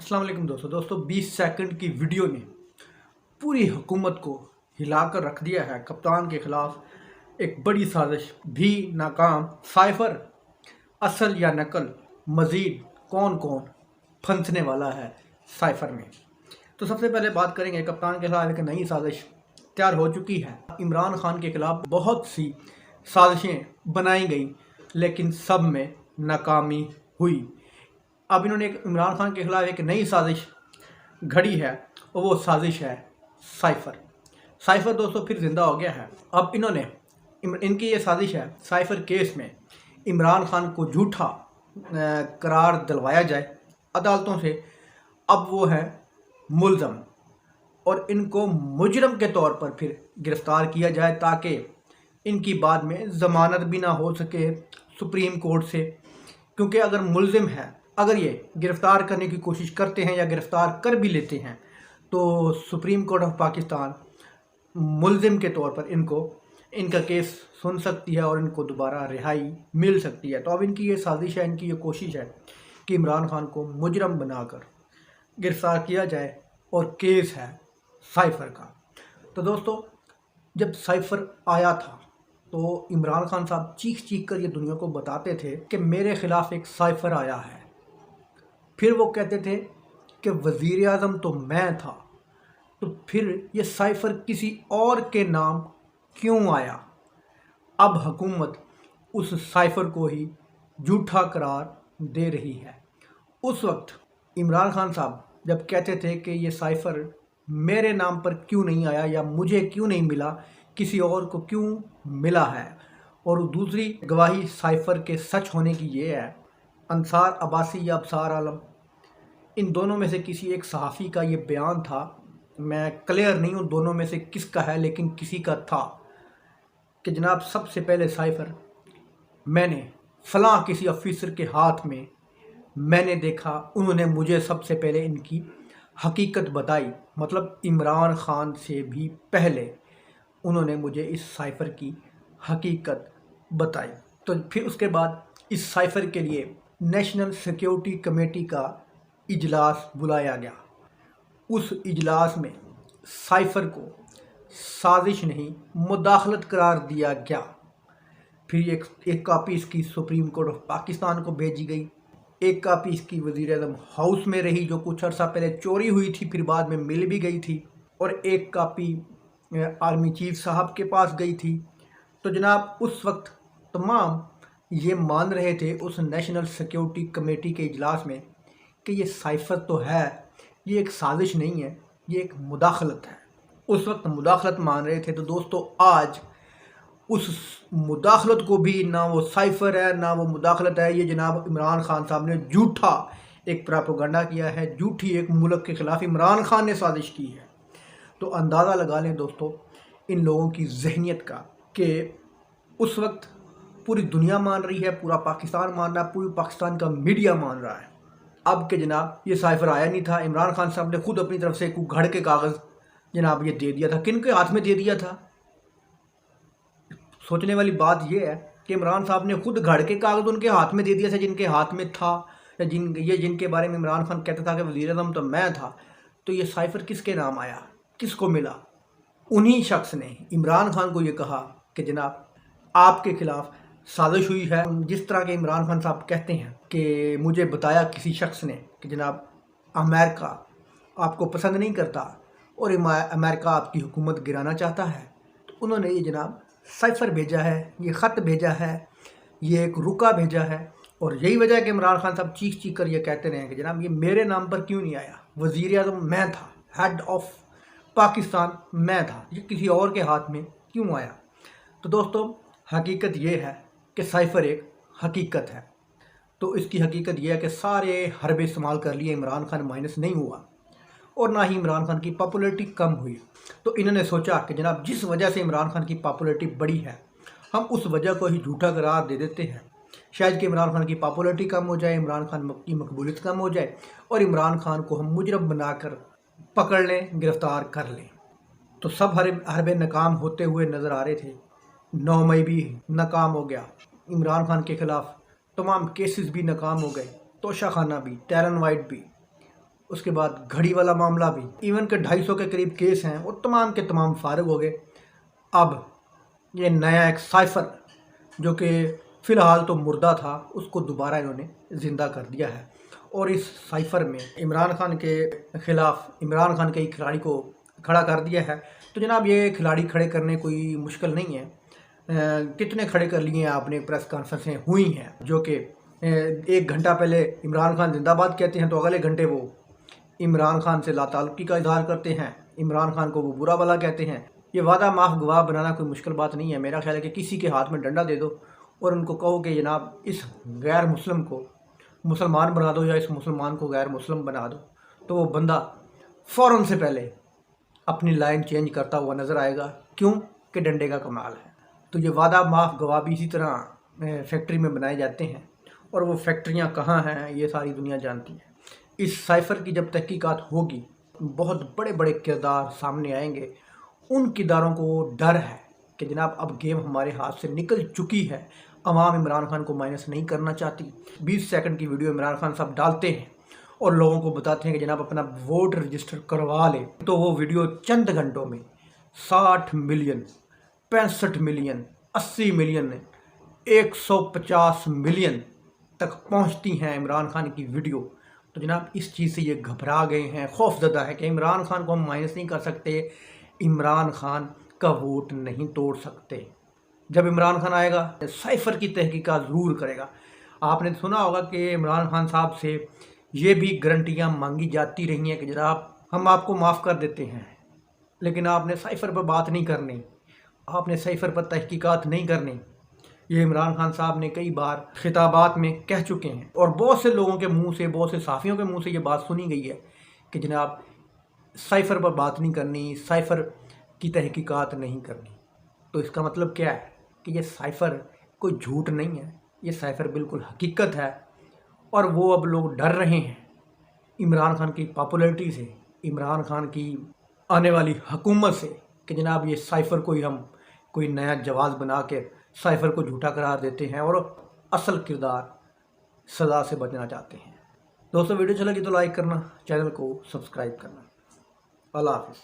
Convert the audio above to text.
अस्सलाम वालेकुम दोस्तों 20 सेकंड की वीडियो ने पूरी हुकूमत को हिलाकर रख दिया है। कप्तान के खिलाफ एक बड़ी साजिश भी नाकाम। साइफर असल या नकल, मज़ीद कौन कौन फंसने वाला है साइफर में। तो सबसे पहले बात करेंगे, कप्तान के खिलाफ एक नई साजिश तैयार हो चुकी है। इमरान खान के खिलाफ बहुत सी साजिशें बनाई गई लेकिन सब में नाकामी हुई। अब इन्होंने इमरान खान के खिलाफ एक नई साजिश घड़ी है और वो साजिश है साइफर। साइफर दोस्तों फिर ज़िंदा हो गया है। अब इन्होंने इनकी ये साजिश है, साइफर केस में इमरान खान को झूठा करार दिलवाया जाए अदालतों से। अब वो है मुल्ज़म और इनको मुजरम के तौर पर फिर गिरफ़्तार किया जाए ताकि इनकी बाद में ज़मानत भी ना हो सके सुप्रीम कोर्ट से। क्योंकि अगर मुल्ज़िम है, अगर ये गिरफ़्तार करने की कोशिश करते हैं या गिरफ़्तार कर भी लेते हैं तो सुप्रीम कोर्ट ऑफ पाकिस्तान मुल्ज़िम के तौर पर इनका केस सुन सकती है और इनको दोबारा रिहाई मिल सकती है। तो अब इनकी ये साजिश है, इनकी ये कोशिश है कि इमरान खान को मुजरम बनाकर गिरफ़्तार किया जाए और केस है साइफर का। तो दोस्तों जब साइफर आया था तो इमरान खान साहब चीख चीख कर ये दुनिया को बताते थे कि मेरे ख़िलाफ़ एक साइफर आया है। फिर वो कहते थे कि वज़ीर आज़म तो मैं था, तो फिर ये साइफर किसी और के नाम क्यों आया। अब हुकूमत उस साइफर को ही झूठा करार दे रही है। उस वक्त इमरान खान साहब जब कहते थे कि ये साइफर मेरे नाम पर क्यों नहीं आया या मुझे क्यों नहीं मिला, किसी और को क्यों मिला है। और दूसरी गवाही साइफर के सच होने की ये है, अंसार अब्बासी या अबसार आलम, इन दोनों में से किसी एक सहाफ़ी का ये बयान था। मैं क्लियर नहीं हूँ दोनों में से किसका है, लेकिन किसी का था कि जनाब सबसे पहले साइफर मैंने फ़लाँ किसी ऑफिसर के हाथ में मैंने देखा, उन्होंने मुझे सबसे पहले इनकी हकीकत बताई। मतलब इमरान खान से भी पहले उन्होंने मुझे इस साइफर की हकीकत बताई। तो फिर उसके बाद इस साइफर के लिए नेशनल सिक्योरिटी कमेटी का इजलास बुलाया गया। उस इजलास में साइफर को साजिश नहीं मुदाखलत करार दिया गया। फिर एक कापी इसकी सुप्रीम कोर्ट ऑफ पाकिस्तान को भेजी गई, एक कापी इसकी वज़ीर आज़म हाउस में रही जो कुछ अर्सा पहले चोरी हुई थी, फिर बाद में मिल भी गई थी, और एक कापी आर्मी चीफ साहब के पास गई थी। तो जनाब उस वक्त तमाम ये मान रहे थे उस नेशनल सिक्योरिटी कमेटी के इजलास में कि ये साइफर तो है, ये एक साजिश नहीं है, ये एक मुदाखलत है। उस वक्त मुदाखलत मान रहे थे। तो दोस्तों आज उस मुदाखलत को भी, ना वो साइफर है ना वो मुदाखलत है, ये जनाब इमरान खान साहब ने झूठा एक प्रोपेगेंडा किया है, झूठी एक मुल्क के ख़िलाफ़ इमरान खान ने साजिश की है। तो अंदाज़ा लगा लें दोस्तों इन लोगों की जहनीत का कि उस वक्त पूरी दुनिया मान रही है, पूरा पाकिस्तान मान रहा है, पूरी पाकिस्तान का मीडिया मान रहा है अब के जनाब ये साइफर आया नहीं था। इमरान खान साहब ने खुद अपनी तरफ से एक घड़ के कागज़ जनाब ये दे दिया था। किन के हाथ में दे दिया था? सोचने वाली बात ये है कि इमरान साहब ने खुद घड़ के कागज़ उनके हाथ में दे दिया था जिनके हाथ में था, या जिनके बारे में इमरान खान कहता था कि वज़ीर आज़म तो मैं था। तो ये साइफर किसके नाम आया, किसको मिला? उन्हीं शख्स ने इमरान खान को ये कहा कि जनाब आपके ख़िलाफ़ साजिश हुई है। जिस तरह के इमरान खान साहब कहते हैं कि मुझे बताया किसी शख्स ने कि जनाब अमेरिका आपको पसंद नहीं करता और अमेरिका आपकी हुकूमत गिराना चाहता है, तो उन्होंने ये जनाब साइफर भेजा है, ये ख़त भेजा है, ये एक रुका भेजा है। और यही वजह है कि इमरान खान साहब चीख चीख कर ये कहते रहे कि जनाब ये मेरे नाम पर क्यों नहीं आया, वज़ीर आज़म मैं था, हेड ऑफ पाकिस्तान मैं था, ये किसी और के हाथ में क्यों आया। तो दोस्तों हकीकत ये है कि साइफर एक हकीकत है। तो इसकी हकीकत यह है कि सारे हरबे इस्तेमाल कर लिए, इमरान खान माइनस नहीं हुआ और ना ही इमरान खान की पॉपुलैरिटी कम हुई। तो इन्होंने सोचा कि जनाब जिस वजह से इमरान खान की पॉपुलैरिटी बढ़ी है हम उस वजह को ही झूठा करार दे देते हैं, शायद कि इमरान खान की पॉपुलैरिटी कम हो जाए, इमरान खान की मकबूलियत कम हो जाए और इमरान खान को हम मुजरम बनाकर पकड़ लें, गिरफ़्तार कर लें। तो सब हरबे नाकाम होते हुए नज़र आ रहे थे। 9 मई भी नाकाम हो गया, इमरान खान के ख़िलाफ़ तमाम केसेस भी नाकाम हो गए, तोशाखाना भी, टैरन वाइट भी, اس کے بعد گھڑی والا معاملہ بھی، ایون کہ 250 کے قریب کیس ہیں، وہ تمام کے تمام فارغ ہو گئے۔ اب یہ نیا ایک سائفر جو کہ فی الحال تو مردہ تھا، اس کو دوبارہ انہوں نے زندہ کر دیا ہے، اور اس سائفر میں عمران خان کے خلاف عمران خان کے ایک کھلاڑی کو کھڑا کر دیا ہے۔ تو جناب یہ کھلاڑی کھڑے کرنے کوئی مشکل نہیں ہے، کتنے کھڑے کر لیے ہیں آپ نے، پریس کانفرنسیں ہوئی ہیں، جو کہ 1 گھنٹہ پہلے عمران خان زندہ باد کہتے ہیں تو اگلے گھنٹے وہ عمران خان سے لا تعلقی کا اظہار کرتے ہیں، عمران خان کو وہ برا بھلا کہتے ہیں۔ یہ وعدہ معاف گواہ بنانا کوئی مشکل بات نہیں ہے۔ میرا خیال ہے کہ کسی کے ہاتھ میں ڈنڈا دے دو اور ان کو کہو کہ جناب اس غیر مسلم کو مسلمان بنا دو یا اس مسلمان کو غیر مسلم بنا دو، تو وہ بندہ فوراً سے پہلے اپنی لائن چینج کرتا ہوا نظر آئے گا، کیوں کہ ڈنڈے کا کمال ہے۔ تو یہ وعدہ معاف گواہ بھی اسی طرح فیکٹری میں بنائے جاتے ہیں، اور وہ فیکٹریاں کہاں ہیں یہ ساری دنیا جانتی ہے۔ اس سائفر کی جب تحقیقات ہوگی، بہت بڑے بڑے کردار سامنے آئیں گے۔ ان کرداروں کو ڈر ہے کہ جناب اب گیم ہمارے ہاتھ سے نکل چکی ہے، عوام عمران خان کو مائنس نہیں کرنا چاہتی۔ 20 سیکنڈ کی ویڈیو عمران خان صاحب ڈالتے ہیں اور لوگوں کو بتاتے ہیں کہ جناب اپنا ووٹ رجسٹر کروا لیں، تو وہ ویڈیو چند گھنٹوں میں 60 ملین، 65 ملین، 80 ملین، 150 ملین تک پہنچتی ہیں عمران خان کی ویڈیو۔ تو جناب اس چیز سے یہ گھبرا گئے ہیں، خوف زدہ ہے کہ عمران خان کو ہم مائنس نہیں کر سکتے، عمران خان کا ووٹ نہیں توڑ سکتے۔ جب عمران خان آئے گا سائفر کی تحقیقات ضرور کرے گا۔ آپ نے سنا ہوگا کہ عمران خان صاحب سے یہ بھی گارنٹیاں مانگی جاتی رہی ہیں کہ جناب ہم آپ کو معاف کر دیتے ہیں، لیکن آپ نے سائفر پر بات نہیں کرنی، آپ نے سائفر پر تحقیقات نہیں کرنی۔ یہ عمران خان صاحب نے کئی بار خطابات میں کہہ چکے ہیں، اور بہت سے لوگوں کے منہ سے، بہت سے صحافیوں کے منہ سے یہ بات سنی گئی ہے کہ جناب سائفر پر بات نہیں کرنی، سائفر کی تحقیقات نہیں کرنی۔ تو اس کا مطلب کیا ہے کہ یہ سائفر کوئی جھوٹ نہیں ہے، یہ سائفر بالکل حقیقت ہے، اور وہ اب لوگ ڈر رہے ہیں عمران خان کی پاپولیرٹی سے، عمران خان کی آنے والی حکومت سے، کہ جناب یہ سائفر کوئی نیا جواز بنا کے سائفر کو جھوٹا قرار دیتے ہیں اور اصل کردار سزا سے بچنا چاہتے ہیں۔ دوستو ویڈیو اچھی لگی تو لائک کرنا، چینل کو سبسکرائب کرنا۔ اللہ حافظ۔